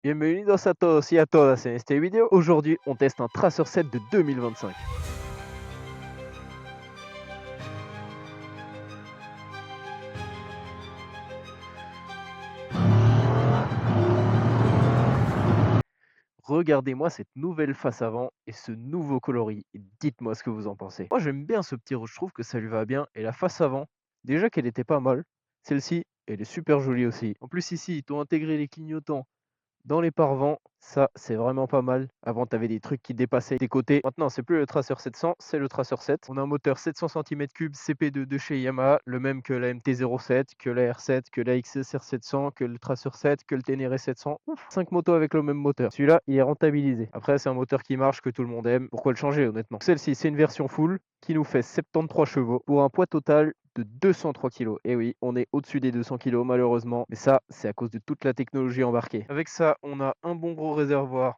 Bienvenidos a todos y a todas en este video. Aujourd'hui, on teste un Tracer 7 de 2025. Regardez-moi cette nouvelle face avant et ce nouveau coloris. Et dites-moi ce que vous en pensez. Moi, j'aime bien ce petit rouge. Je trouve que ça lui va bien. Et la face avant, déjà qu'elle était pas mal. Celle-ci, elle est super jolie aussi. En plus, ici, ils t'ont intégré les clignotants dans les pare-vents, ça, c'est vraiment pas mal. Avant, tu avais des trucs qui dépassaient des côtés. Maintenant, c'est plus le Tracer 700, c'est le Tracer 7. On a un moteur 700 cm3 CP2 de chez Yamaha, le même que la MT-07, que la R7, que la XSR 700, que le Tracer 7, que le Ténéré 700. Ouf, 5 motos avec le même moteur. Celui-là, il est rentabilisé. Après, c'est un moteur qui marche, que tout le monde aime. Pourquoi le changer, honnêtement? Celle-ci, c'est une version full qui nous fait 73 chevaux pour un poids total de 203 kg. Et oui, on est au-dessus des 200 kg malheureusement, mais ça, c'est à cause de toute la technologie embarquée. Avec ça, on a un bon gros réservoir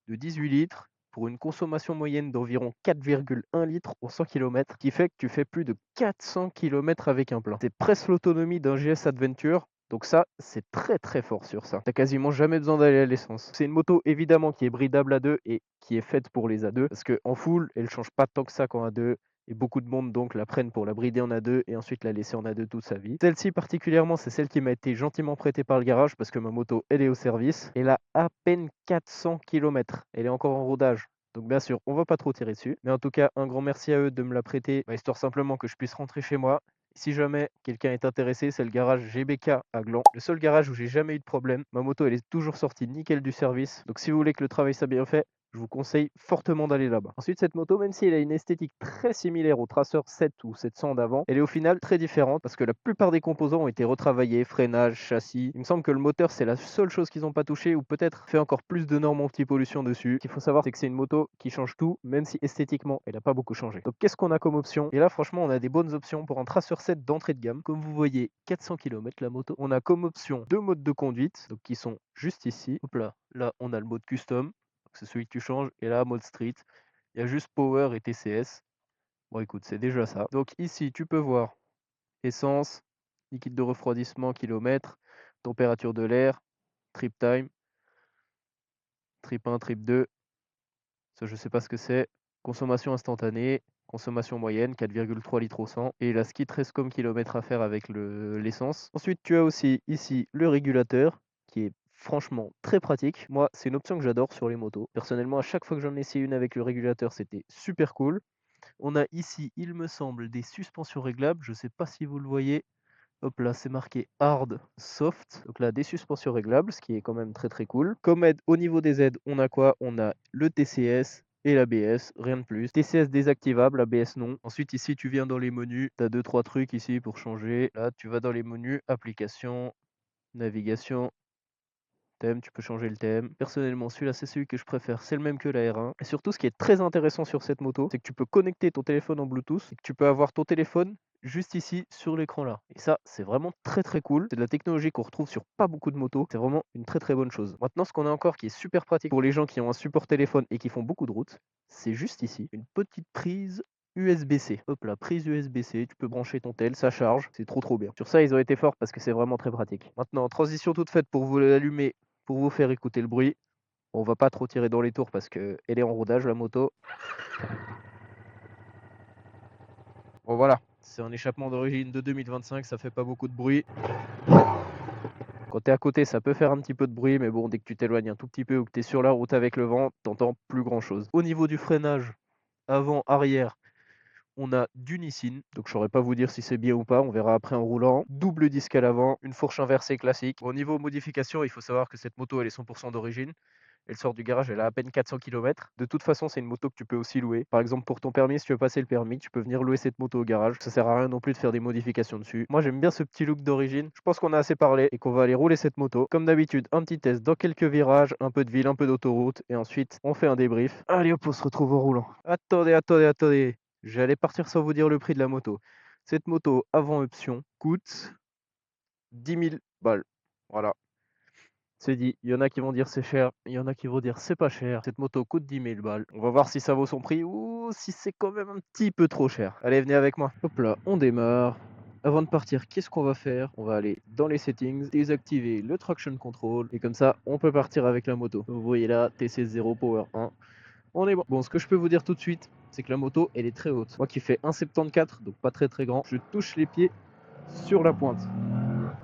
de 18 litres pour une consommation moyenne d'environ 4,1 litres au 100 km, qui fait que tu fais plus de 400 km avec un plein. C'est presque l'autonomie d'un GS Adventure. Donc ça, c'est très très fort sur ça. T'as quasiment jamais besoin d'aller à l'essence. C'est une moto évidemment qui est bridable à deux et qui est faite pour les A2 parce qu'en full, elle change pas tant que ça qu'en A2 et beaucoup de monde donc la prennent pour la brider en A2 et ensuite la laisser en A2 toute sa vie. Celle-ci particulièrement, c'est celle qui m'a été gentiment prêtée par le garage parce que ma moto, elle est au service. Elle a à peine 400 km. Elle est encore en rodage. Donc bien sûr, on va pas trop tirer dessus. Mais en tout cas, un grand merci à eux de me la prêter, histoire simplement que je puisse rentrer chez moi. Si jamais quelqu'un est intéressé, c'est le garage GBK à Gland. Le seul garage où j'ai jamais eu de problème. Ma moto, elle est toujours sortie nickel du service. Donc si vous voulez que le travail soit bien fait, je vous conseille fortement d'aller là-bas. Ensuite, cette moto, même si elle a une esthétique très similaire au Tracer 7 ou 700 d'avant, elle est au final très différente parce que la plupart des composants ont été retravaillés, freinage, châssis. Il me semble que le moteur, c'est la seule chose qu'ils n'ont pas touché ou peut-être fait encore plus de normes anti-pollution dessus. Ce qu'il faut savoir, c'est que c'est une moto qui change tout, même si esthétiquement, elle n'a pas beaucoup changé. Donc, qu'est-ce qu'on a comme option? Et là, franchement, on a des bonnes options pour un Tracer 7 d'entrée de gamme. Comme vous voyez, 400 km la moto. On a comme option deux modes de conduite, donc qui sont juste ici. Hop là, là, on a le mode custom. C'est celui que tu changes. Et là, mode street, il y a juste power et TCS. Bon, écoute, c'est déjà ça. Donc ici, tu peux voir essence, liquide de refroidissement, kilomètre, température de l'air, trip time, trip 1, trip 2. Ça, je sais pas ce que c'est. Consommation instantanée, consommation moyenne, 4,3 litres au 100. Et la ski 13 comme kilomètres à faire avec l'essence. Ensuite, tu as aussi ici le régulateur qui est franchement très pratique. Moi, c'est une option que j'adore sur les motos. Personnellement, à chaque fois que j'en ai essayé une avec le régulateur, c'était super cool. On a ici, il me semble, des suspensions réglables. Je ne sais pas si vous le voyez. Hop là, c'est marqué hard, soft. Donc là, des suspensions réglables, ce qui est quand même très très cool. Comme aide au niveau des aides, on a quoi? On a le TCS et l'ABS, rien de plus. TCS désactivable, ABS non. Ensuite, ici, tu viens dans les menus. Tu as deux, trois trucs ici pour changer. Là, tu vas dans les menus, application, navigation, thème, tu peux changer le thème. Personnellement, celui-là, c'est celui que je préfère. C'est le même que la R1. Et surtout, ce qui est très intéressant sur cette moto, c'est que tu peux connecter ton téléphone en Bluetooth et que tu peux avoir ton téléphone juste ici sur l'écran là. Et ça, c'est vraiment très très cool. C'est de la technologie qu'on retrouve sur pas beaucoup de motos. C'est vraiment une très très bonne chose. Maintenant, ce qu'on a encore qui est super pratique pour les gens qui ont un support téléphone et qui font beaucoup de routes, c'est juste ici, une petite prise USB-C. Hop là, prise USB-C, tu peux brancher ton tel, ça charge, c'est trop trop bien. Sur ça, ils ont été forts parce que c'est vraiment très pratique. Maintenant, transition toute faite pour vous l'allumer, pour vous faire écouter le bruit. On va pas trop tirer dans les tours parce qu'elle est en rodage la moto. Bon voilà, c'est un échappement d'origine de 2025, ça fait pas beaucoup de bruit. Quand tu es à côté, ça peut faire un petit peu de bruit, mais bon, dès que tu t'éloignes un tout petit peu ou que tu es sur la route avec le vent, t'entends plus grand chose. Au niveau du freinage, avant, arrière, on a du Nissin, donc je saurais pas vous dire si c'est bien ou pas, on verra après en roulant. Double disque à l'avant, une fourche inversée classique. Au niveau modification, il faut savoir que cette moto elle est 100% d'origine. Elle sort du garage, elle a à peine 400 km. De toute façon, c'est une moto que tu peux aussi louer. Par exemple, pour ton permis, si tu veux passer le permis, tu peux venir louer cette moto au garage. Ça sert à rien non plus de faire des modifications dessus. Moi, j'aime bien ce petit look d'origine. Je pense qu'on a assez parlé et qu'on va aller rouler cette moto. Comme d'habitude, un petit test dans quelques virages, un peu de ville, un peu d'autoroute. Et ensuite, on fait un débrief. Allez hop, on se retrouve au roulant. Attendez, attendez, attendez. J'allais partir sans vous dire le prix de la moto. Cette moto, avant option, coûte 10 000 balles. Voilà. C'est dit, il y en a qui vont dire c'est cher, il y en a qui vont dire c'est pas cher. Cette moto coûte 10 000 balles. On va voir si ça vaut son prix ou si c'est quand même un petit peu trop cher. Allez, venez avec moi. Hop là, on démarre. Avant de partir, qu'est-ce qu'on va faire? On va aller dans les settings, désactiver le traction control et comme ça, on peut partir avec la moto. Vous voyez là, TC0 Power 1. On est bon. Bon, ce que je peux vous dire tout de suite, c'est que la moto, elle est très haute. Moi qui fais 1,74, donc pas très très grand, je touche les pieds sur la pointe.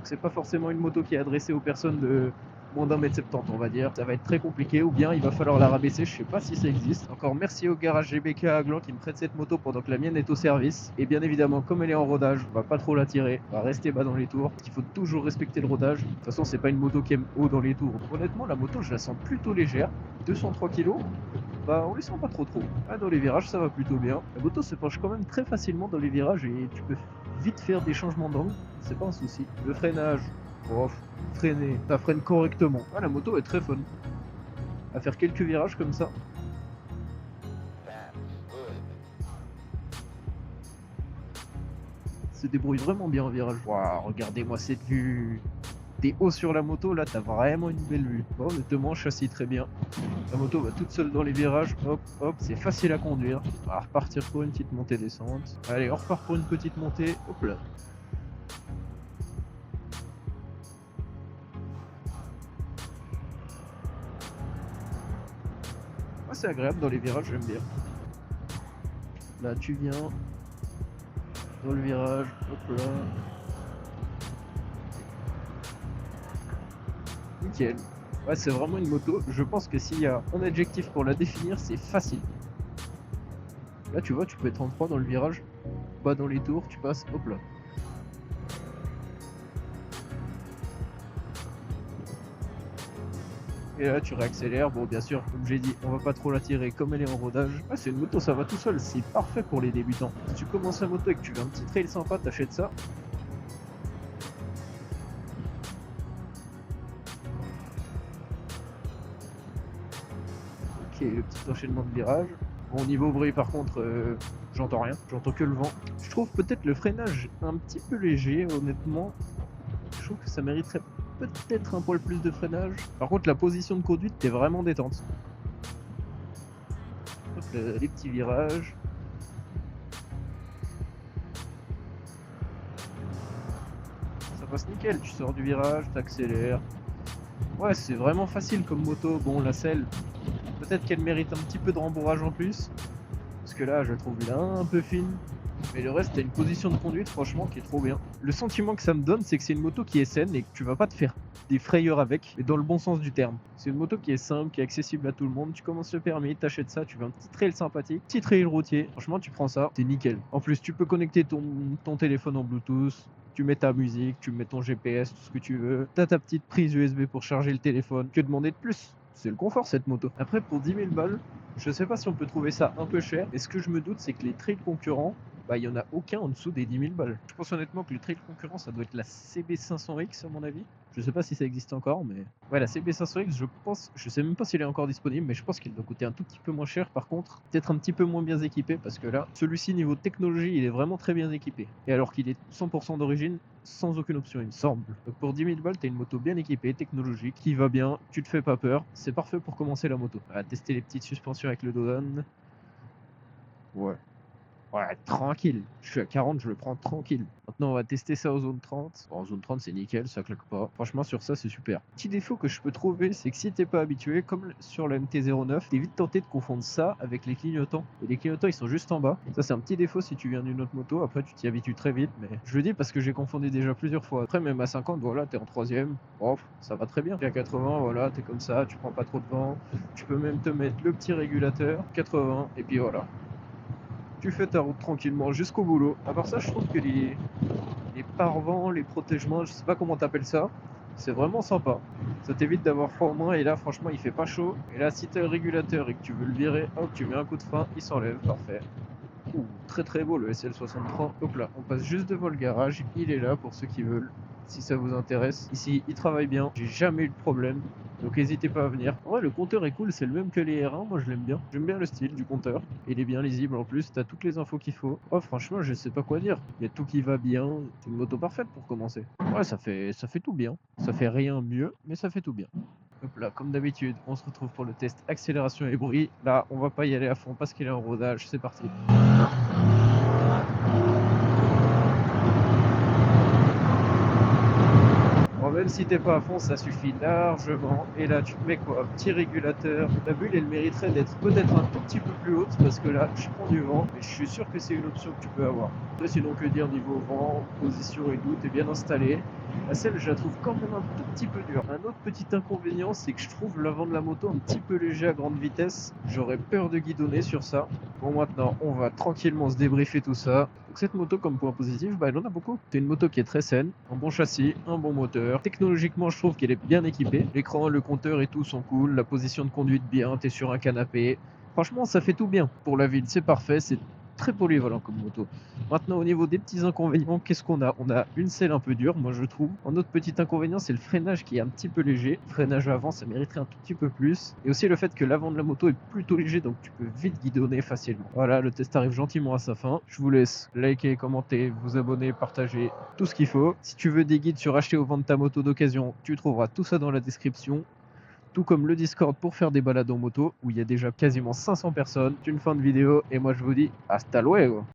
C'est pas forcément une moto qui est adressée aux personnes de moins d'1,70 m, on va dire. Ça va être très compliqué, ou bien il va falloir la rabaisser, je sais pas si ça existe. Encore merci au garage GBK à Gland qui me prête cette moto pendant que la mienne est au service. Et bien évidemment, comme elle est en rodage, on va pas trop la tirer, on va rester bas dans les tours. Il faut toujours respecter le rodage. De toute façon, c'est pas une moto qui aime haut dans les tours. Honnêtement, la moto, je la sens plutôt légère. 203 kg, bah on les sent pas trop. Ah, dans les virages, ça va plutôt bien. La moto se penche quand même très facilement dans les virages et tu peux vite faire des changements d'angle, c'est pas un souci. Le freinage, oh, freiner, ça freine correctement. Ah, la moto est très fun. À faire quelques virages comme ça. Se débrouille vraiment bien en virage. Waouh, regardez-moi cette vue. T'es haut sur la moto, là t'as vraiment une belle vue. Bon, honnêtement, châssis très bien. La moto va toute seule dans les virages, hop, hop, c'est facile à conduire. On va repartir pour une petite montée-descente. Allez, on repart pour une petite montée, hop là. Ah, c'est agréable dans les virages, j'aime bien. Là, tu viens dans le virage, hop là. Nickel. Ouais, c'est vraiment une moto. Je pense que s'il y a un adjectif pour la définir, c'est facile. Là, tu vois, tu peux être en 3 dans le virage, pas dans les tours, tu passes, hop là. Et là, tu réaccélères. Bon, bien sûr, comme j'ai dit, on va pas trop la tirer comme elle est en rodage. Ah, c'est une moto, ça va tout seul. C'est parfait pour les débutants. Si tu commences la moto et que tu veux un petit trail sympa, t'achètes ça. Ok, le petit enchaînement de virages. Bon, niveau bruit, par contre, j'entends rien. J'entends que le vent. Je trouve peut-être le freinage un petit peu léger, honnêtement. Je trouve que ça mériterait peut-être un poil plus de freinage. Par contre, la position de conduite est vraiment détente. Hop, les petits virages. Ça passe nickel, tu sors du virage, t'accélères. Ouais, c'est vraiment facile comme moto. Bon, la selle, peut-être qu'elle mérite un petit peu de rembourrage en plus. Parce que là, je la trouve là un peu fine. Mais le reste, t'as une position de conduite, franchement, qui est trop bien. Le sentiment que ça me donne, c'est que c'est une moto qui est saine et que tu vas pas te faire des frayeurs avec, mais dans le bon sens du terme. C'est une moto qui est simple, qui est accessible à tout le monde. Tu commences le permis, t'achètes ça, tu veux un petit trail sympathique, petit trail routier. Franchement, tu prends ça, c'est nickel. En plus, tu peux connecter ton téléphone en Bluetooth. Tu mets ta musique, tu mets ton GPS, tout ce que tu veux. T'as ta petite prise USB pour charger le téléphone. Que demander de plus? C'est le confort cette moto. Après, pour 10 000 balles, je sais pas si on peut trouver ça un peu cher. Et ce que je me doute, c'est que les trails concurrents, bah, il y en a aucun en dessous des 10 000 balles. Je pense honnêtement que le trail concurrent, ça doit être la CB500X à mon avis. Je sais pas si ça existe encore, mais ouais, la CB500X, je pense, je sais même pas s'il est encore disponible, mais je pense qu'il doit coûter un tout petit peu moins cher. Par contre, peut-être un petit peu moins bien équipé, parce que là, celui-ci niveau technologie, il est vraiment très bien équipé. Et alors qu'il est 100% d'origine, sans aucune option, il me semble. Donc pour 10 000 balles, t'as une moto bien équipée, technologique, qui va bien, tu te fais pas peur. C'est parfait pour commencer la moto. On va tester les petites suspensions avec le Dodan. Ouais. Ouais, tranquille. Je suis à 40, je le prends tranquille. Maintenant, on va tester ça aux zone 30. Bon, en zone 30, c'est nickel, ça claque pas. Franchement, sur ça, c'est super. Petit défaut que je peux trouver, c'est que si t'es pas habitué, comme sur la MT-09, t'es vite tenté de confondre ça avec les clignotants. Et les clignotants, ils sont juste en bas. Ça, c'est un petit défaut si tu viens d'une autre moto. Après, tu t'y habitues très vite. Mais je le dis parce que j'ai confondu déjà plusieurs fois. Après, même à 50, voilà, t'es en troisième. Oh, ça va très bien. Et à 80, voilà, t'es comme ça, tu prends pas trop de vent. Tu peux même te mettre le petit régulateur. 80, et puis voilà. Tu fais ta route tranquillement jusqu'au boulot. À part ça, je trouve que les pare-vents, les protègements, je sais pas comment t'appelles ça, c'est vraiment sympa. Ça t'évite d'avoir froid au moins et là franchement il fait pas chaud. Et là si t'as le régulateur et que tu veux le virer, hop tu mets un coup de frein, il s'enlève, parfait. Ouh, très très beau le SL63. Hop là, on passe juste devant le garage, il est là pour ceux qui veulent. Si ça vous intéresse, ici il travaille bien, j'ai jamais eu de problème. Donc n'hésitez pas à venir. En vrai le compteur est cool, c'est le même que les R1, moi je l'aime bien. J'aime bien le style du compteur. Il est bien lisible en plus, t'as toutes les infos qu'il faut. Oh franchement je sais pas quoi dire. Il y a tout qui va bien. C'est une moto parfaite pour commencer. Ouais ça fait tout bien. Ça fait rien mieux, mais ça fait tout bien. Hop là, comme d'habitude, on se retrouve pour le test accélération et bruit. Là, on va pas y aller à fond parce qu'il est en rodage. C'est parti. Alors même si t'es pas à fond, ça suffit largement. Et là, tu te mets quoi? Petit régulateur. La bulle, elle mériterait d'être peut-être un tout petit peu plus haute parce que là, je prends du vent et je suis sûr que c'est une option que tu peux avoir. Après, sinon, que dire niveau vent, position et tout, t'es bien installé. La selle, je la trouve quand même un tout petit peu dure. Un autre petit inconvénient, c'est que je trouve l'avant de la moto un petit peu léger à grande vitesse. J'aurais peur de guidonner sur ça. Bon, maintenant, on va tranquillement se débriefer tout ça. Donc cette moto, comme point positif, elle en a beaucoup. C'est une moto qui est très saine, un bon châssis, un bon moteur. Technologiquement, je trouve qu'elle est bien équipée. L'écran, le compteur et tout sont cool. La position de conduite bien, t'es sur un canapé. Franchement, ça fait tout bien. Pour la ville, c'est parfait. C'est très polyvalent comme moto. Maintenant, au niveau des petits inconvénients, qu'est-ce qu'on a? On a une selle un peu dure, moi je trouve. Un autre petit inconvénient, c'est le freinage qui est un petit peu léger. Le freinage avant, ça mériterait un tout petit peu plus. Et aussi le fait que l'avant de la moto est plutôt léger, donc tu peux vite guidonner facilement. Voilà, le test arrive gentiment à sa fin. Je vous laisse liker, commenter, vous abonner, partager, tout ce qu'il faut. Si tu veux des guides sur acheter ou vendre ta moto d'occasion, tu trouveras tout ça dans la description. Tout comme le Discord pour faire des balades en moto, où il y a déjà quasiment 500 personnes. C'est une fin de vidéo, et moi je vous dis hasta luego.